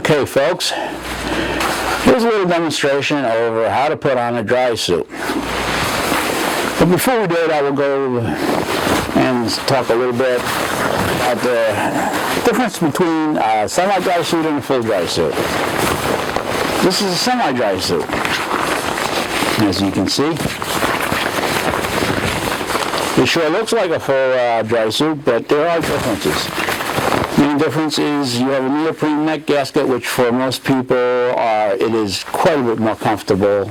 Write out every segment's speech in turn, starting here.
Okay, folks, here's a little demonstration over how to put on a dry suit. But before we do it, I will go and talk a little bit about the difference between a semi-dry suit and a full dry suit. This is a semi-dry suit, as you can see. It sure looks like a full dry suit, but there are differences. The main difference is you have a neoprene neck gasket, which for most people it is quite a bit more comfortable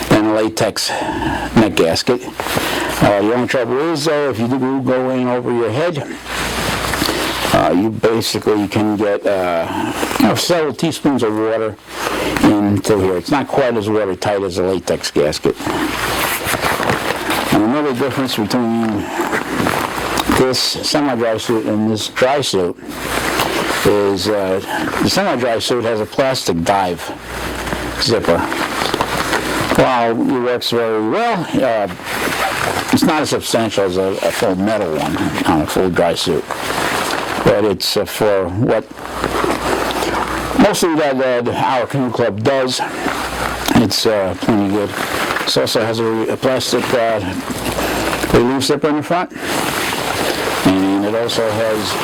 than a latex neck gasket. The only trouble is, though, if you do go in over your head, you basically can get several teaspoons of water into here. It's not quite as watertight as a latex gasket. And another difference between this semi-dry suit and this dry suit is the semi-dry suit has a plastic dive zipper. While it works very well, it's not as substantial as a full metal one on a full dry suit. But it's for what mostly that our canoe club does. It's plenty good. It also has a plastic relief zipper in the front. And it also has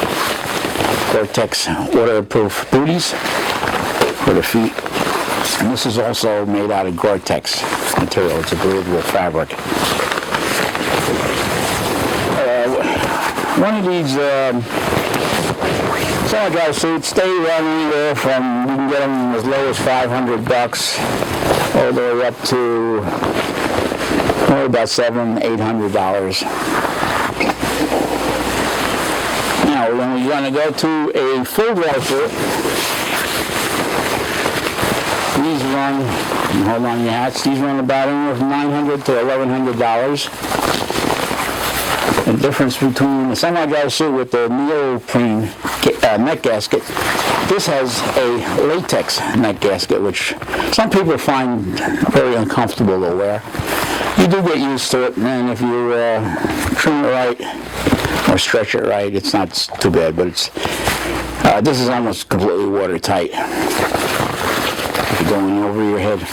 Gore-Tex waterproof booties for the feet. And this is also made out of Gore-Tex material. It's a breathable fabric. One of these semi-dry suits, they run anywhere from, you can get them as low as $500 all the way up to about $700–800. Now, when we're going to go to a full dry suit, these run, hold on your hats, these run about anywhere from $900 to $1,100. The difference between the semi-dry suit with the neoprene neck gasket, this has a latex neck gasket, which some people find very uncomfortable to wear. You do get used to it, and if you trim it right or stretch it right, it's not too bad, but this is almost completely watertight if you're going over your head.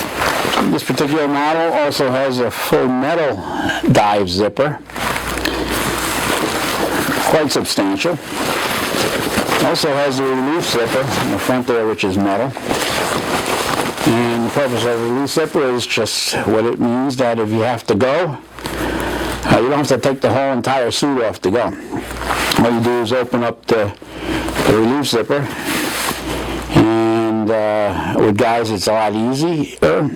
This particular model also has a full metal dive zipper, quite substantial. Also has a relief zipper in the front there, which is metal. And the purpose of the relief zipper is just what it means, that if you have to go, you don't have to take the whole entire suit off to go. All you do is open up the relief zipper, and with guys it's a lot easier.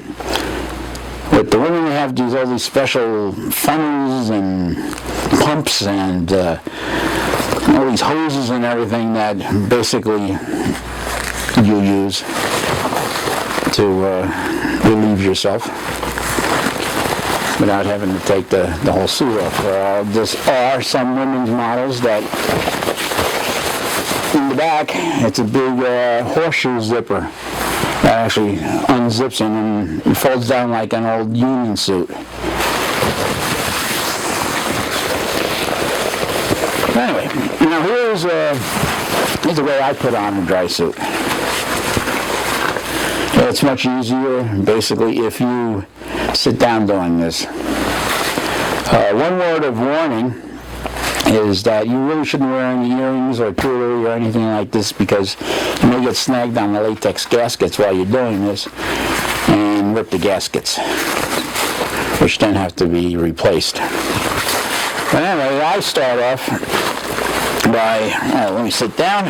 With the women, they have all these special funnels and pumps and all these hoses and everything that basically you use to relieve yourself without having to take the whole suit off. There are some women's models that in the back it's a big horseshoe zipper that actually unzips and it folds down like an old union suit. Anyway, now here's the way I put on a dry suit. It's much easier, basically, if you sit down doing this. One word of warning is that you really shouldn't wear any earrings or jewelry or anything like this, because you may get snagged on the latex gaskets while you're doing this and rip the gaskets, which then have to be replaced. But anyway, I start off by, let me sit down.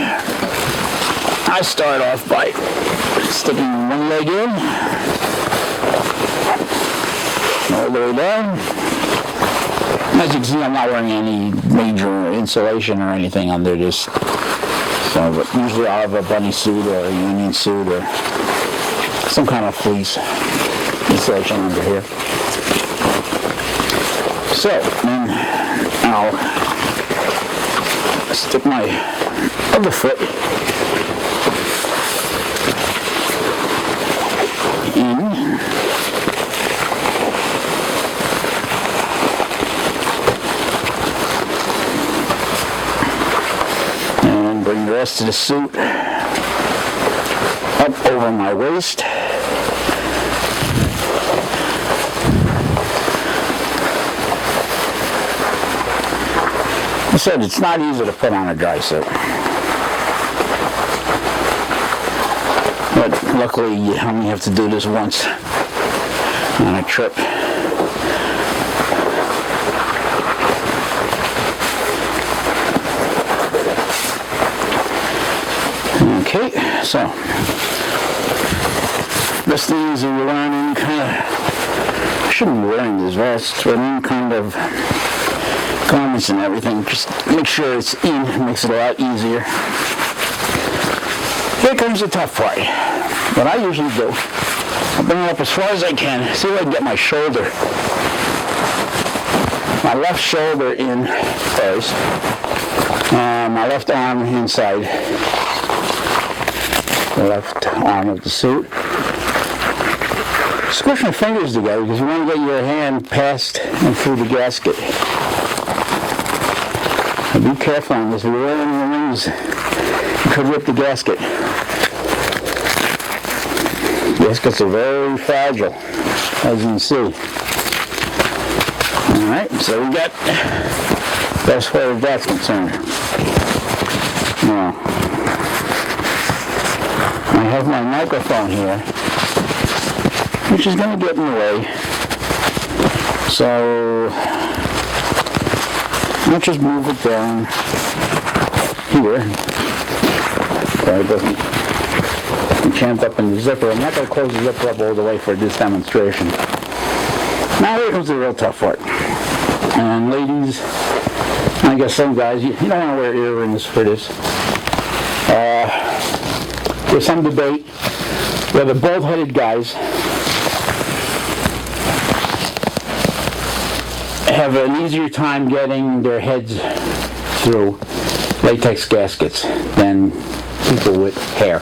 I start off by sticking one leg in, all the way down. As you can see, I'm not wearing any major insulation or anything under this. But usually I'll have a bunny suit or a union suit or some kind of fleece insulation under here. So, then I'll stick my other foot in. And bring the rest of the suit up over my waist. I said it's not easy to put on a dry suit. But luckily you only have to do this once on a trip. Okay, so best thing is you're wearing any kind of, I shouldn't be wearing this vest, but any kind of garments and everything, just make sure it's in, it makes it a lot easier. Here comes the tough part. What I usually do, I'll bring it up as far as I can, see if I can get my shoulder, my left shoulder in first, and my left arm inside the left arm of the suit. Squish my fingers together because you want to get your hand past and through the gasket. Be careful on this. If you're wearing the rings, you could rip the gasket. Gaskets are very fragile, as you can see. Alright, so we got that as far as that's concerned. Now, I have my microphone here, which is going to get in the way. So, I'll just move it down here so it doesn't jam up in the zipper. I'm not going to close the zipper up all the way for this demonstration. Now here comes the real tough part. And ladies, I guess some guys, you don't want to wear earrings for this. There's some debate whether bald-headed guys have an easier time getting their heads through latex gaskets than people with hair.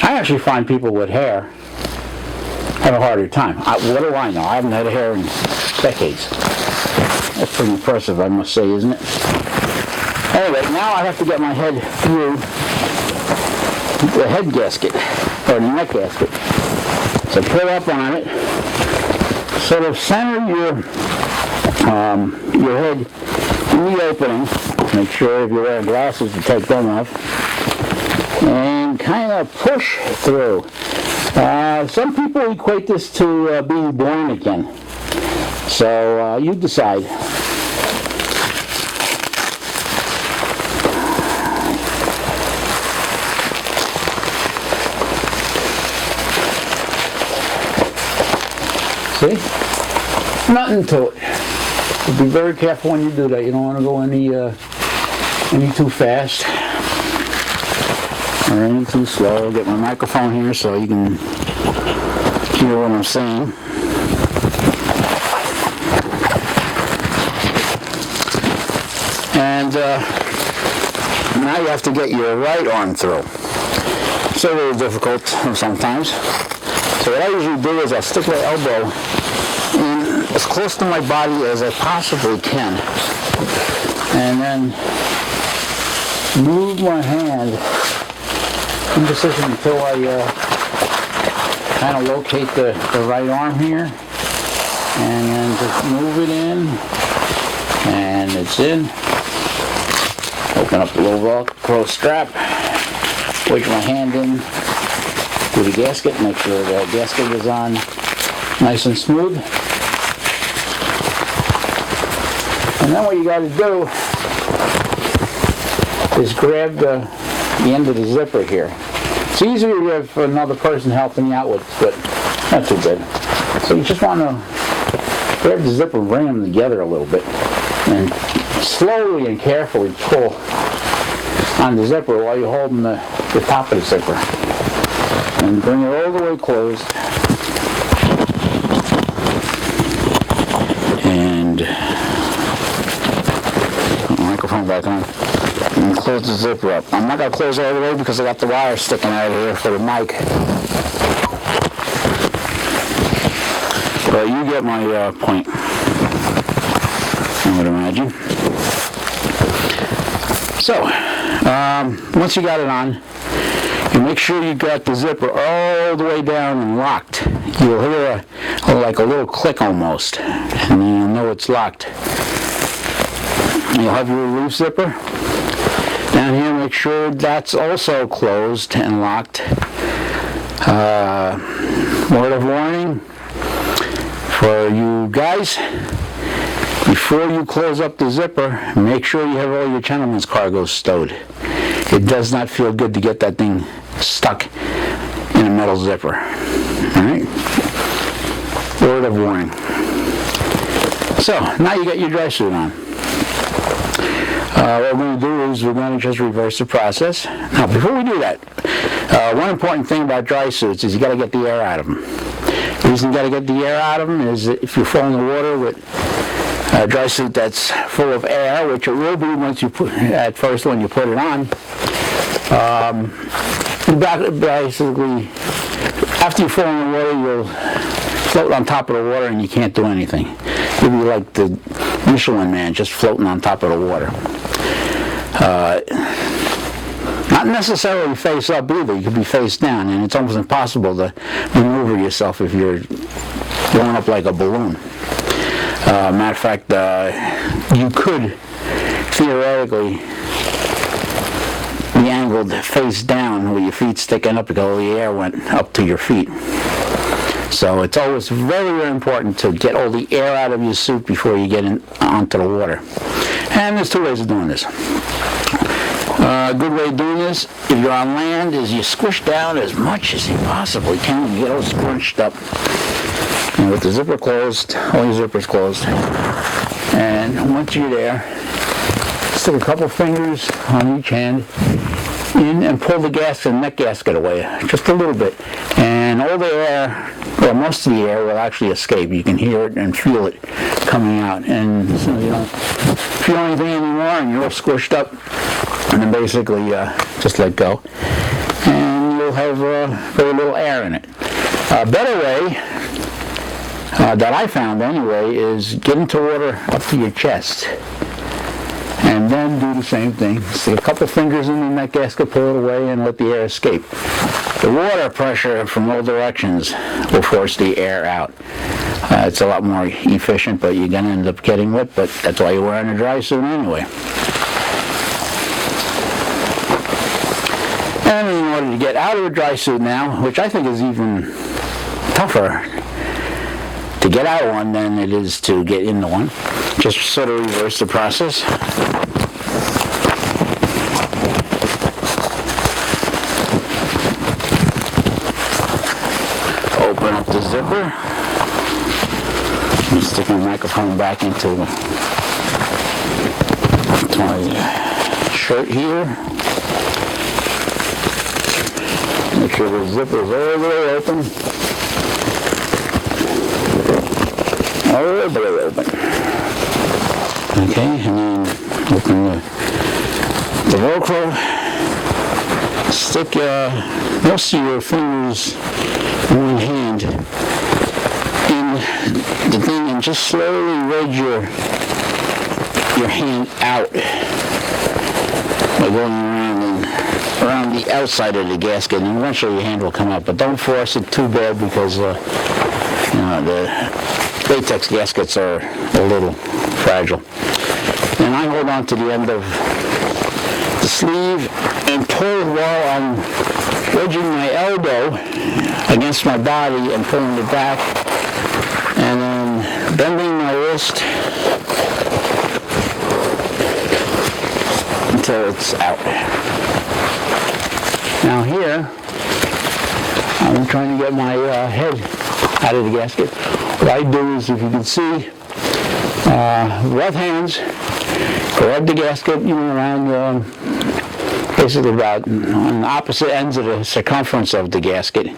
I actually find people with hair have a harder time. What do I know? I haven't had hair in decades. That's pretty impressive, I must say, isn't it? Anyway, now I have to get my head through the head gasket, or the neck gasket. So pull up on it. Sort of center your head in the opening. Make sure if you're wearing glasses to take them off. And kind of push through. Some people equate this to being born again. So you decide. See? Nothing to it. But be very careful when you do that. You don't want to go any too fast or any too slow. I'll get my microphone here so you can hear what I'm saying. And now you have to get your right arm through. It's a little difficult sometimes. So what I usually do is I stick my elbow in as close to my body as I possibly can. And then move my hand in position until I kind of locate the right arm here. And then just move it in. And it's in. Open up the little Velcro strap. Wedge my hand in to the gasket. Make sure the gasket is on nice and smooth. And then what you got to do is grab the end of the zipper here. It's easier if another person helping you out with, but not too good. So you just want to grab the zipper and bring them together a little bit. And slowly and carefully pull on the zipper while you're holding the top of the zipper. And bring it all the way closed. And put the microphone back on. And close the zipper up. I'm not going to close it all the way because I got the wire sticking out of here for the mic. But you get my point, I would imagine. So, once you got it on, you make sure you got the zipper all the way down and locked. You'll hear like a little click almost, and then you'll know it's locked. You'll have your relief zipper. Down here, make sure that's also closed and locked. Word of warning for you guys, before you close up the zipper, make sure you have all your gentleman's cargo stowed. It does not feel good to get that thing stuck in a metal zipper. Alright? Word of warning. So, now you got your dry suit on. What we're going to do is we're going to just reverse the process. Now, before we do that, one important thing about dry suits is you got to get the air out of them. The reason you got to get the air out of them is that if you fall in the water with a dry suit that's full of air, which it will be once you put at first when you put it on, basically after you fall in the water, you'll float on top of the water and you can't do anything. You'll be like the Michelin Man, just floating on top of the water. Not necessarily face up either. You could be face down, and it's almost impossible to maneuver yourself if you're going up like a balloon. Matter of fact, you could theoretically be angled face down with your feet sticking up because all the air went up to your feet. So it's always very, very important to get all the air out of your suit before you get onto the water. And there's two ways of doing this. A good way of doing this, if you're on land, is you squish down as much as you possibly can. You get all scrunched up. And with the zipper closed, all your zippers closed. And once you're there, stick a couple fingers on each hand in and pull the gasket, neck gasket away, just a little bit. And all the air, or most of the air, will actually escape. You can hear it and feel it coming out. And so you don't feel anything anymore, and you're all squished up. And then basically just let go. And you'll have very little air in it. A better way, that I found anyway, is get into water up to your chest. And then do the same thing. Stick a couple fingers in the neck gasket, pull it away, and let the air escape. The water pressure from all directions will force the air out. It's a lot more efficient, but you're going to end up getting wet, but that's why you're wearing a dry suit anyway. And in order to get out of a dry suit now, which I think is even tougher to get out of one than it is to get into one, just sort of reverse the process. Open up the zipper. And stick my microphone back into my shirt here. Make sure the zipper is all the way open. All the way open. Okay, and then open the Velcro. Stick most of your fingers in one hand in the thing and just slowly wedge your hand out by going around the outside of the gasket, and eventually your hand will come out. But don't force it too bad because the latex gaskets are a little fragile. And I hold on to the end of the sleeve and pull while I'm wedging my elbow against my body and pulling it back, and then bending my wrist until it's out. Now here, I'm trying to get my head out of the gasket. What I do is, if you can see, left hands, grab the gasket, around basically about on the opposite ends of the circumference of the gasket,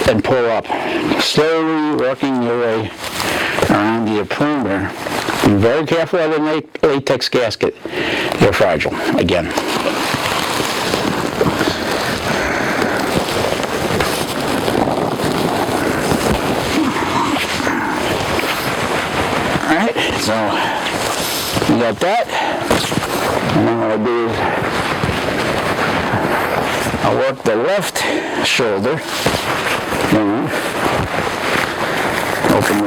and pull up, slowly working your way around the perimeter. Be very careful of the latex gasket. They're fragile, again. Alright, so got that. And then what I do is I work the left shoulder. Open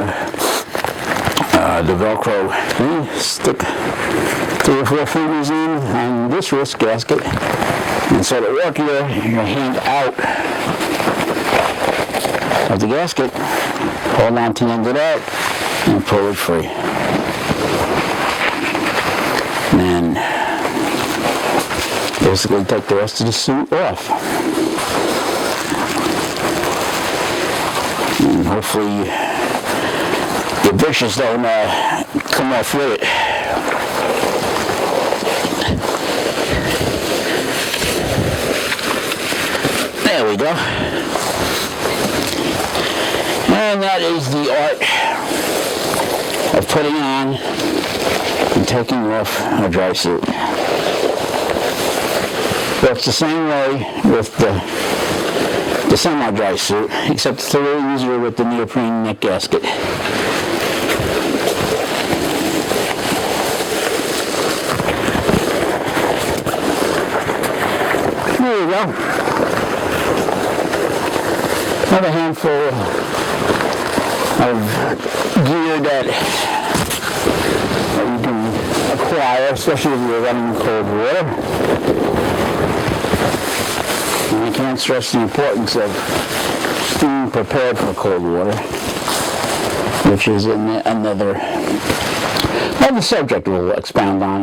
the Velcro thing, stick 3 or 4 fingers in on this wrist gasket, and sort of work your hand out of the gasket, hold on to the end of that, and pull it free. And then basically take the rest of the suit off. And hopefully the bushes don't come off with it. There we go. And that is the art of putting on and taking off a dry suit. Works the same way with the semi-dry suit, except it's a little easier with the neoprene neck gasket. There you go. Another handful of gear that you can acquire, especially if you're running in cold water. And I can't stress the importance of being prepared for cold water, which is another subject we'll expound on.